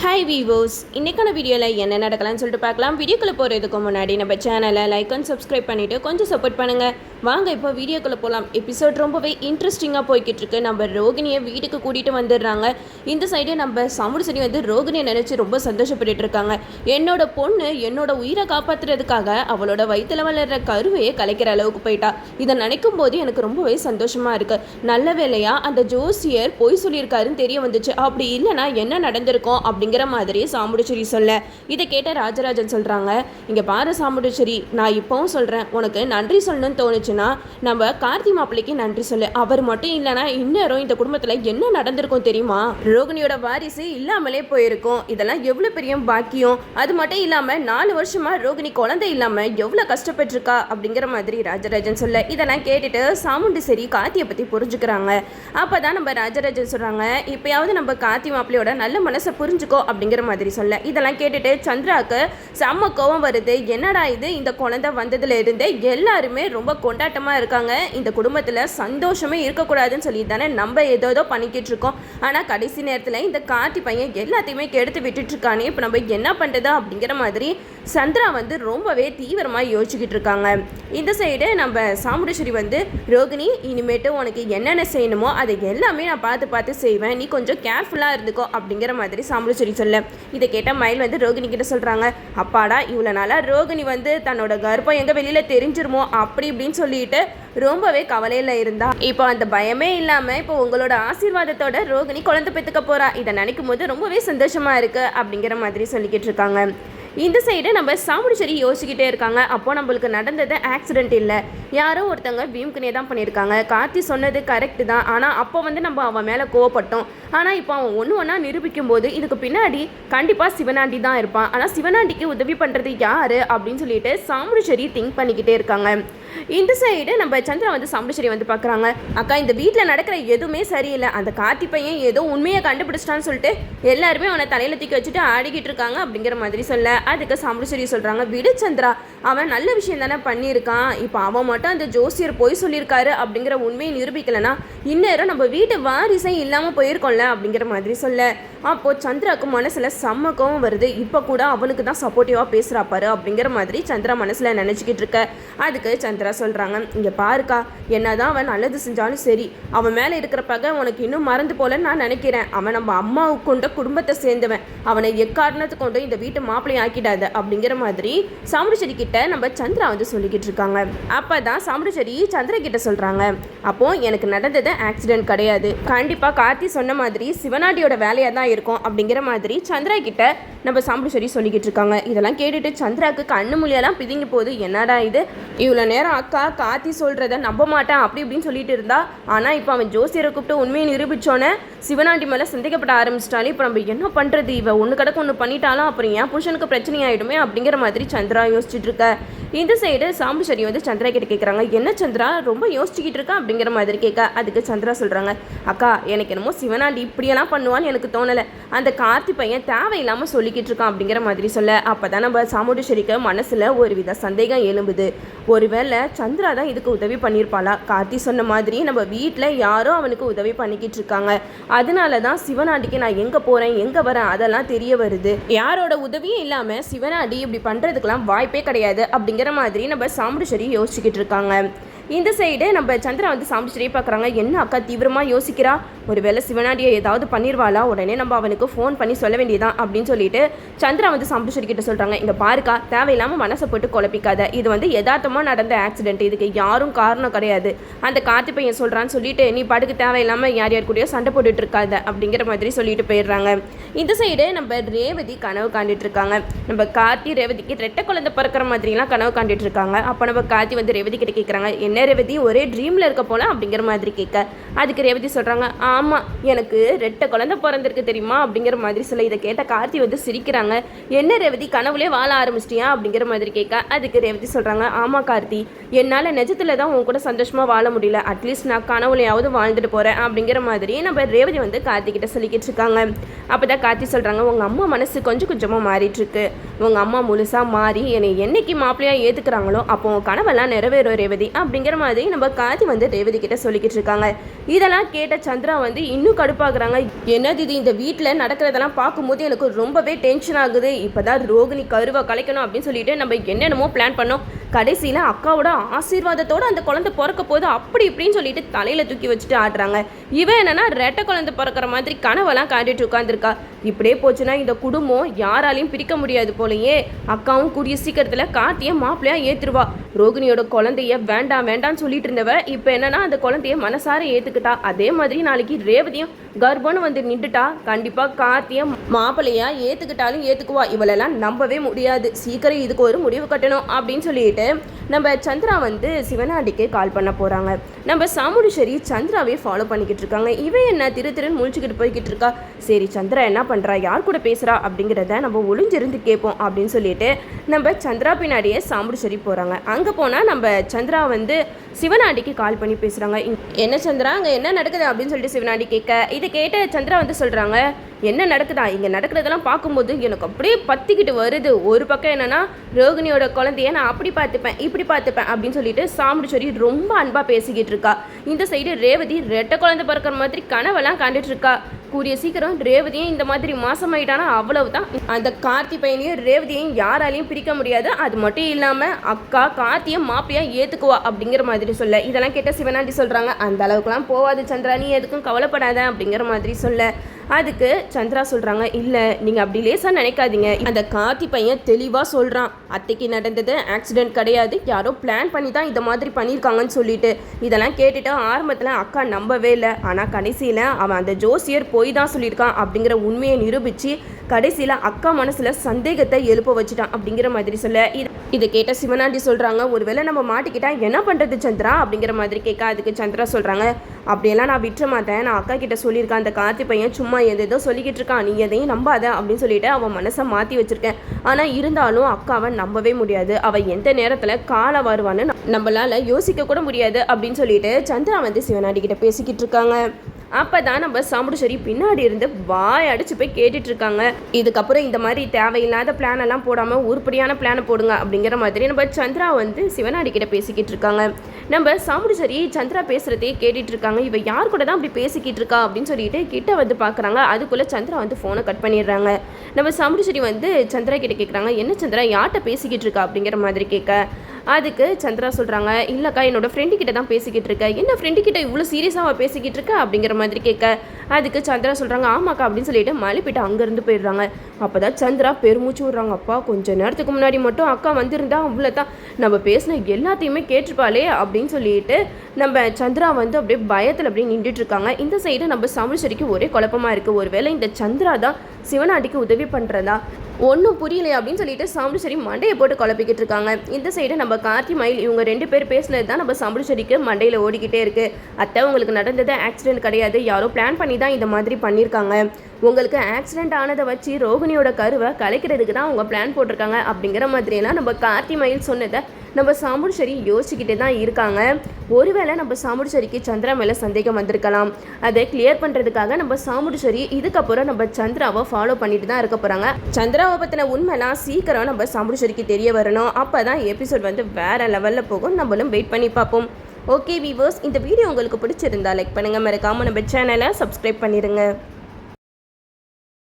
Hi வீவோஸ், இன்றைக்கான வீடியோவில் என்ன நடக்கலாம்னு சொல்லிட்டு பார்க்கலாம். வீடியோக்குள்ளே போகிறதுக்கு முன்னாடி நம்ம சேனலை லைக் அண்ட் சப்ஸ்கிரைப் பண்ணிவிட்டு கொஞ்சம் சப்போர்ட் பண்ணுங்கள். வாங்க இப்போ வீடியோக்குள்ளே போகலாம். எபிசோட் ரொம்பவே இன்ட்ரெஸ்டிங்காக போய்கிட்டு இருக்கு. நம்ம ரோகிணியை வீட்டுக்கு கூட்டிகிட்டு வந்துடுறாங்க. இந்த சைடு நம்ம சாமுடிசரி வந்து ரோகிணியை நினச்சி ரொம்ப சந்தோஷப்பட்டு இருக்காங்க. என்னோட பொண்ணு என்னோட உயிரை காப்பாற்றுறதுக்காக அவளோட வயிற்றில் வளர்கிற கருவையே கலைக்கிற அளவுக்கு போயிட்டா. இதை நினைக்கும் போது எனக்கு ரொம்பவே சந்தோஷமாக இருக்குது. நல்ல வேலையாக அந்த ஜோசியர் பொய் சொல்லியிருக்காருன்னு தெரிய வந்துச்சு. அப்படி இல்லைனா என்ன நடந்திருக்கும் அப்படிங்கிற மாதிரி சாமுடிச்சேரி சொல்ல, இதை கேட்ட ராஜராஜன் சொல்றாங்க, இங்க பாரு சாமுடிச்சேரி, நான் இப்பவும் சொல்றேன், உனக்கு நன்றி சொல்லணும்னு தோணுச்சுன்னா நம்ம கார்த்தி மாப்பிள்ளைக்கு நன்றி சொல்லு. அவர் மட்டும் இல்லைன்னா இன்னரும் இந்த குடும்பத்துல என்ன நடந்திருக்கும் தெரியுமா? ரோகிணியோட வாரிசு இல்லாமலே போயிருக்கும். இதெல்லாம் எவ்வளவு பெரிய பாக்கியம். அது மட்டும் இல்லாம 4 வருஷமா ரோகிணி குழந்தை இல்லாம எவ்வளவு கஷ்டப்பட்டிருக்கா அப்படிங்கிற மாதிரி ராஜராஜன் சொல்ல, இதெல்லாம் கேட்டுட்டு சாமுண்டிசேரி கார்த்தியை பத்தி புரிஞ்சுக்கிறாங்க. அப்பதான் நம்ம ராஜராஜன் சொல்றாங்க, இப்பயாவது நம்ம கார்த்தி மாப்பிள்ளையோட நல்ல மனசை புரிஞ்சுக்கோ அப்படிங்கிற மாதிரி சொல்ல, இதெல்லாம் கேட்டுட்டு சந்திராவுக்கு செம்ம கோவம் வருது. என்னடா இது, இந்த குழந்தை வந்ததுல இருந்து எல்லாருமே ரொம்ப கொண்டாட்டமா இருக்காங்க, இந்த குடும்பத்துல சந்தோஷமே இருக்கக்கூடாதுன்னு சொல்லி தானே நம்ம ஏதோ பண்ணிக்கிட்டு இருக்கோம். ஆனா கடைசி நேரத்துல இந்த கார்த்தி பையன் எல்லாத்தையுமே கெடுத்து விட்டுட்டு இருக்கானே, இப்ப நம்ம என்ன பண்றது அப்படிங்கிற மாதிரி சந்திரா வந்து ரொம்பவே தீவிரமா யோசிச்சுக்கிட்டு இருக்காங்க. இந்த சைடு நம்ம சாமுண்டீஸ்வரி வந்து, ரோகிணி, இனிமேட்டு உனக்கு என்னென்ன செய்யணுமோ அதை எல்லாமே நான் பார்த்து செய்வேன், நீ கொஞ்சம் கேர்ஃபுல்லாக இருந்துக்கோ அப்படிங்கிற மாதிரி சாமுண்டீஸ்வரி சொல்ல, இதை கேட்டால் மயில் வந்து ரோகிணி கிட்ட சொல்கிறாங்க, அப்பாடா இவ்வளோ நாளாக ரோகிணி வந்து தன்னோட கர்ப்பம் எங்கே வெளியில் தெரிஞ்சிருமோ அப்படி இப்படின்னு சொல்லிட்டு ரொம்பவே கவலையில் இருந்தா, இப்போ அந்த பயமே இல்லாமல் இப்போ உங்களோட ஆசீர்வாதத்தோட ரோகிணி குழந்தை பெற்றுக்க போகிறா. இதை நினைக்கும் போது ரொம்பவே சந்தோஷமாக இருக்குது அப்படிங்கிற மாதிரி சொல்லிக்கிட்டு இருக்காங்க. இந்த சைடு நம்ம சாமுடிச்சேரி யோசிக்கிட்டே இருக்காங்க. அப்போது நம்மளுக்கு நடந்தது ஆக்சிடென்ட் இல்லை, யாரோ ஒருத்தவங்க பீம்குனே தான் பண்ணியிருக்காங்க. கார்த்தி சொன்னது கரெக்டு தான். ஆனால் அப்போ வந்து நம்ம அவன் மேலே கோவப்பட்டோம். ஆனால் இப்போ அவன் ஒன்றா நிரூபிக்கும் போது இதுக்கு பின்னாடி கண்டிப்பாக சிவனாண்டி தான் இருப்பான். ஆனால் சிவனாண்டிக்கு உதவி பண்ணுறது யார் அப்படின்னு சொல்லிட்டு சாமுடிச்சேரி திங்க் பண்ணிக்கிட்டே இருக்காங்க. இந்த சைடு நம்ம சந்திரா வந்து சாமுடிச்சேரி வந்து பார்க்குறாங்க, அக்கா இந்த வீட்டில் நடக்கிற எதுவுமே சரியில்லை, அந்த கார்த்தி பையன் ஏதோ உண்மையை கண்டுபிடிச்சிட்டான்னு சொல்லிட்டு எல்லாருமே அவனை தலையில் தூக்கி வச்சுட்டு ஆடிக்கிட்டு இருக்காங்க அப்படிங்கிற மாதிரி சொல்ல, அதுக்கு சாமுடிச்சேரி சொல்கிறாங்க, விடு சந்திரா, அவன் நல்ல விஷயம் தானே பண்ணியிருக்கான், இப்போ அவன் மட்டும் அந்த ஜோசியர் போய் சொல்லியிருக்காரு அப்படிங்கிற உண்மையை நிரூபிக்கலைன்னா இந்நேரம் நம்ம வீட்டு வாரிசே இல்லாமல் போயிருக்கோம்ல அப்படிங்கிற மாதிரி சொல்ல, அப்போது சந்திராவுக்கு மனசில் செம்ம கோவம் வருது. இப்போ கூட அவனுக்கு தான் சப்போர்ட்டிவாக பேசுகிறாப்பாரு அப்படிங்கிற மாதிரி சந்திரா மனசில் நினச்சிக்கிட்டு இருக்க. அதுக்கு சந்திரா சொல்கிறாங்க, இங்கே பாருக்கா, என்னதான் அவன் நல்லது செஞ்சாலும் சரி, அவன் மேலே இருக்கிற பகை உனக்கு இன்னும் மறந்து போலன்னு நான் நினைக்கிறேன். அவன் நம்ம அம்மாவுக்கு கொண்ட குடும்பத்தை சேர்ந்தவன், அவனை எக்காரணத்து கொண்டு இந்த வீட்டு மாப்பிள்ளை ஆக்கிடாத அப்படிங்கிற மாதிரி சாமுடிச்சேரி கிட்ட நம்ம சந்திரா வந்து சொல்லிக்கிட்டு இருக்காங்க. அப்போ தான் சாமுடிச்சேரி சந்திரா கிட்ட சொல்கிறாங்க, அப்போது எனக்கு நடந்தது ஆக்சிடென்ட் கிடையாது, கண்டிப்பாக கார்த்தி சொன்ன மாதிரி சிவனாண்டியோட வேலையாக தான் இருக்கும் அப்படிங்கிற மாதிரி சந்திரா கிட்ட நம்ம சாமுடிச்சேரி சொல்லிக்கிட்டு இருக்காங்க. இதெல்லாம் கேட்டுட்டு சந்திராவுக்கு கண்ணு மொழியெல்லாம் பிதிங்கி போகுது. என்னடா இது, இவ்வளோ நேரம் அக்கா கார்த்தி சொல்கிறத நம்ப மாட்டேன் அப்படி இப்படின்னு சொல்லிட்டு இருந்தா, ஆனால் இப்போ அவன் ஜோசியரை கூப்பிட்டு உண்மையை நிரூபித்தோன்னே சிவனாண்டி மேலே சந்தேகப்பட ஆரம்பிச்சிட்டாலே, இப்போ நம்ம என்ன பண்ணுறது, இவன் ஒன்று கிடக்கு ஒன்று பண்ணிட்டாலும் அப்புறம் என் புருஷனுக்கு பிரச்சனை ஆகிடுமே அப்படிங்கிற மாதிரி சந்திரா யோசிச்சுட்டு இருக்க. இந்த சைடு சாமுடிச்சேரி வந்து சந்திரா கிட்ட கேட்குறாங்க, என்ன சந்திரா ரொம்ப யோசிச்சுக்கிட்டு இருக்கா அப்படிங்கிற மாதிரி கேட்க. அதுக்கு சந்திரா சொல்கிறாங்க, அக்கா எனக்கு என்னமோ சிவனாண்டி இப்படியெல்லாம் பண்ணுவான்னு எனக்கு தோணலை, அந்த கார்த்தி பையன் தேவையில்லாமல் சொல்லிக்கிட்டு இருக்கான் அப்படிங்கிற மாதிரி சொல்ல, அப்போ தான் நம்ம சாமுடிச்சேரிக்கு மனசில் ஒரு வித சந்தேகம் எழும்புது. ஒருவேளை சந்திரா தான் இதுக்கு உதவி பண்ணியிருப்பாளா? கார்த்தி சொன்ன மாதிரி நம்ம வீட்டில் யாரோ அவனுக்கு உதவி பண்ணிக்கிட்டு இருக்காங்க, அதனால தான் சிவனாண்டிக்கு நான் எங்கே போகிறேன் எங்கே வரேன் அதெல்லாம் தெரிய வருது, யாரோட உதவியும் இல்லாமல் சிவனாண்டி இப்படி பண்ணுறதுக்கெல்லாம் வாய்ப்பே கிடையாது அப்படிங்கிற மாதிரி நம்ம சாமுடிச்சேரி யோசிச்சுக்கிட்டு இருக்காங்க. இந்த சைடு நம்ம சந்திரா வந்து சாமுடிச்சேரியை பார்க்குறாங்க, என்ன அக்கா தீவிரமாக யோசிக்கிறா, ஒருவேளை சிவனாண்டியை ஏதாவது பண்ணிடுவாளா, உடனே நம்ம அவனுக்கு ஃபோன் பண்ணி சொல்ல வேண்டியதான் அப்படின்னு சொல்லிட்டு சந்திரா வந்து சாமுடிச்சேரி கிட்ட சொல்கிறாங்க, இங்கே பாருக்கா, தேவையில்லாமல் மனசை போட்டு குழப்பிக்காத, இது வந்து யதார்த்தமாக நடந்த ஆக்சிடென்ட், இதுக்கு யாரும் காரணம் கிடையாது, அந்த கார்த்தி பையன் சொல்கிறான்னு சொல்லிட்டு நீ பாட்டுக்கு தேவையில்லாமல் யார் கூடயோ சண்டை போட்டுட்டு இருக்காத அப்படிங்கிற மாதிரி சொல்லிட்டு போயிடுறாங்க. இந்த சைடு நம்ம ரேவதி கனவு காண்டிட்டு இருக்காங்க. நம்ம கார்த்தி ரேவதிக்கு ரெட்டை குழந்தை பிறக்கிற மாதிரிலாம் கனவு காண்டிட்டு இருக்காங்க. அப்போ நம்ம கார்த்தி வந்து ரேவதி கிட்ட கேட்குறாங்க, என்ன ரேவதி ஒரே ட்ரீமில் இருக்க போல அப்படிங்கிற மாதிரி கேட்க. அதுக்கு ரேவதி சொல்கிறாங்க, ஆமாம் எனக்கு ரெட்டை குழந்தை பிறந்திருக்கு தெரியுமா அப்படிங்கிற மாதிரி சொல்ல. இதை கேட்ட கார்த்தி வந்து சிரிக்கிறாங்க, என்ன ரேவதி கனவுலே வாழ ஆரம்பிச்சிட்டியா அப்படிங்கிற மாதிரி கேட்க. அதுக்கு ரேவதி சொல்கிறாங்க, ஆமாம் கார்த்தி, என்னால் நிஜத்தில் தான் உன் கூட சந்தோஷமாக வாழ முடியல, அட்லீஸ்ட் நான் கனவுலையாவது வாழ்ந்துட்டு போகிறேன் அப்படிங்கிற மாதிரி நம்ம ரேவதி வந்து கார்த்தி கிட்ட சொல்லிக்கிட்டு இருக்காங்க. அப்போ தான் கார்த்தி சொல்கிறாங்க, உங்கள் அம்மா மனசு கொஞ்சம் கொஞ்சமாக மாறிட்டுருக்கு, உங்கள் அம்மா முழுசாக மாறி என்னை என்னைக்கு மாப்பிள்ளையாக ஏற்றுக்கிறாங்களோ அப்போ உன் கனவெல்லாம் நிறைவேறும் ரேவதி அப்படிங்கிற அப்படிங்கிற மாதிரி நம்ம கார்த்தி வந்து ரேவதி கிட்ட சொல்லிக்கிட்டு இருக்காங்க. இதெல்லாம் கேட்ட சந்திரா வந்து இன்னும் கடுப்பாக்குறாங்க. என்னது இது, இந்த வீட்டில் நடக்கிறதெல்லாம் பார்க்கும்போது எனக்கு ரொம்பவே டென்ஷன் ஆகுது. இப்போதான் ரோகிணி கருவை கலைக்கணும் அப்படின்னு சொல்லிட்டு நம்ம என்னென்னமோ பிளான் பண்ணோம். கடைசியில் அக்காவோட ஆசீர்வாதத்தோடு அந்த குழந்தை பிறக்க போது அப்படி இப்படின்னு சொல்லிட்டு தலையில் தூக்கி வச்சுட்டு ஆடுறாங்க. இவன் என்னன்னா ரெட்டை குழந்தை பிறக்கிற மாதிரி கனவெல்லாம் காட்டிட்டு உட்காந்துருக்கா. இப்படியே போச்சுன்னா இந்த குடும்பம் யாராலையும் பிரிக்க முடியாது போலயே. அக்காவும் கூடிய சீக்கிரத்தில் கார்த்தியை மாப்பிள்ளையா ஏற்றுருவா. ரோகிணியோட குழந்தைய வேண்டாம் வேண்டான்னு சொல்லிட்டு இருந்தவ இப்போ என்னன்னா அந்த குழந்தைய மனசார ஏற்றுக்கிட்டா. அதே மாதிரி நாளைக்கு ரேவதியும் கர்ப்பம்னு வந்து நின்றுட்டா. கண்டிப்பாக கார்த்தியை மாப்பிள்ளையா ஏற்றுக்கிட்டாலும் ஏற்றுக்குவா. இவளெல்லாம் நம்பவே முடியாது. சீக்கிரம் இதுக்கு ஒரு முடிவு கட்டணும் அப்படின்னு சொல்லிட்டு நம்ம சந்திரா வந்து சிவனாண்டிக்கு கால் பண்ண போகிறாங்க. நம்ம சாமுண்டீஸ்வரி சந்திராவே ஃபாலோ பண்ணிக்கிட்டு இருக்காங்க. இவன் என்ன திருன்னு முழிச்சுக்கிட்டு போய்கிட்டு இருக்கா. சரி சந்திரா என்ன பண்ணுறா, யார் கூட பேசுகிறா அப்படிங்கிறத நம்ம ஒளிஞ்சிருந்து கேட்போம் அப்படின்னு சொல்லிட்டு நம்ம சந்திரா பின்னாடியே சாமுண்டீஸ்வரி போகிறாங்க. அங்கே போனால் நம்ம சந்திரா வந்து சிவனாண்டிக்கு கால் பண்ணி பேசுகிறாங்க. என்ன சந்திரா அங்கே என்ன நடக்குது அப்படின்னு சொல்லிட்டு சிவனாண்டி கேட்க, இதை கேட்ட சந்திரா வந்து சொல்கிறாங்க, என்ன நடக்குதா, இங்கே நடக்கிறதெல்லாம் பார்க்கும்போது எனக்கு அப்படியே பத்திக்கிட்டு வருது. ஒரு பக்கம் என்னன்னா ரோகிணியோட குழந்தைய நான் அப்படி பார்த்துப்பேன் இப்படி பார்த்துப்பேன் அப்படின்னு சொல்லிட்டு சாமுண்டீஸ்வரி ரொம்ப அன்பாக பேசிக்கிட்டு இருக்கா. இந்த சைடு ரேவதி ரெட்டை குழந்தை பிறக்கிற மாதிரி கனவெல்லாம் காண்டுட்டு இருக்கா. கூடிய சீக்கிரம் ரேவதியும் இந்த மாதிரி மாசமாயிட்டானா அவ்வளவுதான். அந்த கார்த்தி பையனையும் ரேவதியையும் யாராலையும் பிரிக்க முடியாது. அது மட்டும் இல்லாமல் அக்கா கார்த்தியை மாப்பியா ஏற்றுக்குவா அப்படிங்கிற மாதிரி சொல்ல, இதெல்லாம் கேட்ட சிவனாண்டி சொல்கிறாங்க, அந்த அளவுக்குலாம் போவாது சந்திரா, நீ எதுக்கும் கவலைப்படாத அப்படிங்கிற மாதிரி சொல்ல. அதுக்கு சந்திரா சொல்கிறாங்க, இல்லை நீங்கள் அப்படி லேசாக நினைக்காதீங்க. அந்த கார்த்தி பையன் தெளிவாக சொல்கிறான், அத்தைக்கு நடந்தது ஆக்சிடென்ட் கிடையாது, யாரோ பிளான் பண்ணி தான் இந்த மாதிரி பண்ணியிருக்காங்கன்னு சொல்லிட்டு. இதெல்லாம் கேட்டுட்டு ஆரம்பத்தில் அக்கா நம்பவே இல்லை. ஆனால் கடைசியில் அவன் அந்த ஜோசியர் போய் தான் சொல்லியிருக்கான் அப்படிங்கிற உண்மையை நிரூபித்து கடைசியில் அக்கா மனசில் சந்தேகத்தை எழுப்ப வச்சுட்டான் அப்படிங்கிற மாதிரி சொல்ல, இதை கேட்ட சிவனாண்டி சொல்கிறாங்க, ஒருவேளை நம்ம மாட்டிக்கிட்டா என்ன பண்ணுறது சந்திரா அப்படிங்கிற மாதிரி கேட்க. அதுக்கு சந்திரா சொல்கிறாங்க, அப்படியெல்லாம் நான் விட்டுற மாட்டேன், நான் அக்கா கிட்ட சொல்லியிருக்கேன், அந்த கார்த்தி பையன் சும்மா எதோ சொல்லிக்கிட்டு இருக்கான், நீ எதையும் நம்பாத அப்படின்னு சொல்லிட்டு அவன் மனசை மாற்றி வச்சுருக்கேன். ஆனால் இருந்தாலும் அக்காவை நம்பவே முடியாது, அவள் எந்த நேரத்தில் காலை வருவான்னு நம்மளால் யோசிக்க கூட முடியாது அப்படின்னு சொல்லிட்டு சந்திரா வந்து சிவனாண்டி கிட்ட பேசிக்கிட்டு இருக்காங்க. அப்போ தான் நம்ம சாமுண்டீஸ்வரி பின்னாடி இருந்து வாய் அடிச்சு போய் கேட்டுட்டு இருக்காங்க. இதுக்கப்புறம் இந்த மாதிரி தேவையில்லாத பிளான் எல்லாம் போடாமல் உருப்படியான பிளானை போடுங்க அப்படிங்கிற மாதிரி நம்ம சந்திரா வந்து சிவனாண்டி கிட்ட பேசிக்கிட்டு இருக்காங்க. நம்ம சாமுண்டீஸ்வரி சந்திரா பேசுகிறதையே கேட்டுட்டு இருக்காங்க. இவ யார் கூட தான் அப்படி பேசிக்கிட்டு இருக்கா அப்படின்னு சொல்லிட்டு கிட்ட வந்து பார்க்குறாங்க. அதுக்குள்ளே சந்திரா வந்து ஃபோனை கட் பண்ணிடுறாங்க. நம்ம சாமுண்டீஸ்வரி வந்து சந்திரா கிட்ட கேட்குறாங்க, என்ன சந்திரா யார்கிட்ட பேசிக்கிட்டு இருக்கா அப்படிங்கிற மாதிரி கேட்க. அதுக்கு சந்திரா சொல்கிறாங்க, இல்லைக்கா என்னோட ஃப்ரெண்டு கிட்ட தான் பேசிக்கிட்டு இருக்க. என்ன ஃப்ரெண்டு கிட்ட இவ்வளோ சீரியஸாக பேசிக்கிட்டு இருக்க அப்படிங்கிற மாதிரி கேட்க. அதுக்கு சந்திரா சொல்கிறாங்க, ஆமாக்கா அப்படின்னு சொல்லிட்டு மலைப்பிட்டு அங்கேருந்து போயிடுறாங்க. அப்போ தான் சந்திரா பெருமூச்சு விட்றாங்க. அப்பா கொஞ்சம் நேரத்துக்கு முன்னாடி மட்டும் அக்கா வந்திருந்தா அவ்வளோதான், நம்ம பேசின எல்லாத்தையுமே கேட்டிருப்பாளே அப்படின்னு சொல்லிட்டு நம்ம சந்திரா வந்து அப்படியே பயத்தில் அப்படியே நின்றுட்டுருக்காங்க. இந்த சைடு நம்ம சாமுண்டீஸ்வரிக்கு ஒரே குழப்பமாக இருக்குது. ஒருவேளை இந்த சந்திரா தான் சிவனாண்டிக்கு உதவி பண்ணுறதா ஒன்றும் புரியலையே அப்படின்னு சொல்லிட்டு சாமுண்டீஸ்வரி மண்டையை போட்டு குழப்பிக்கிட்டு இருக்காங்க. இந்த சைடு நம்ம கார்த்தி மயில் இவங்க 2 பேர் பேசினது தான் நம்ம சாமுண்டீஸ்வரிக்கு மண்டையில் ஓடிக்கிட்டே இருக்குது. அத்தை உங்களுக்கு நடந்தது ஆக்சிடென்ட் கிடையாது, யாரோ பிளான் பண்ணி தான் இந்த மாதிரி பண்ணியிருக்காங்க. உங்களுக்கு ஆக்சிடென்ட் ஆனதை வச்சு ரோகிணியோட கருவை கலைக்கிறதுக்கு தான் அவங்க பிளான் போட்டிருக்காங்க அப்படிங்கிற மாதிரியெல்லாம் நம்ம கார்த்தி மயில் சொன்னதை நம்ம சாமுண்டீஸ்வரி யோசிச்சுக்கிட்டே தான் இருக்காங்க. ஒருவேளை நம்ம சாமுண்டீஸ்வரிக்கு சந்திரா மேலே சந்தேகம் வந்திருக்கலாம். அதை கிளியர் பண்ணுறதுக்காக நம்ம சாமுண்டீஸ்வரி இதுக்கப்புறம் நம்ம சந்திராவை ஃபாலோ பண்ணிட்டு தான் இருக்க போகிறாங்க. சந்திராவை பற்றின உண்மைலாம் சீக்கிரம் நம்ம சாமுண்டீஸ்வரிக்கு தெரிய வரணும். அப்போ தான் எபிசோட் வந்து வேறு லெவலில் போகும். நம்மளும் வெயிட் பண்ணி பார்ப்போம். ஓகே வீவர்ஸ், இந்த வீடியோ உங்களுக்கு பிடிச்சிருந்தா லைக் பண்ணுங்கள், மறக்காமல் நம்ம சேனலை சப்ஸ்கிரைப் பண்ணிடுங்க.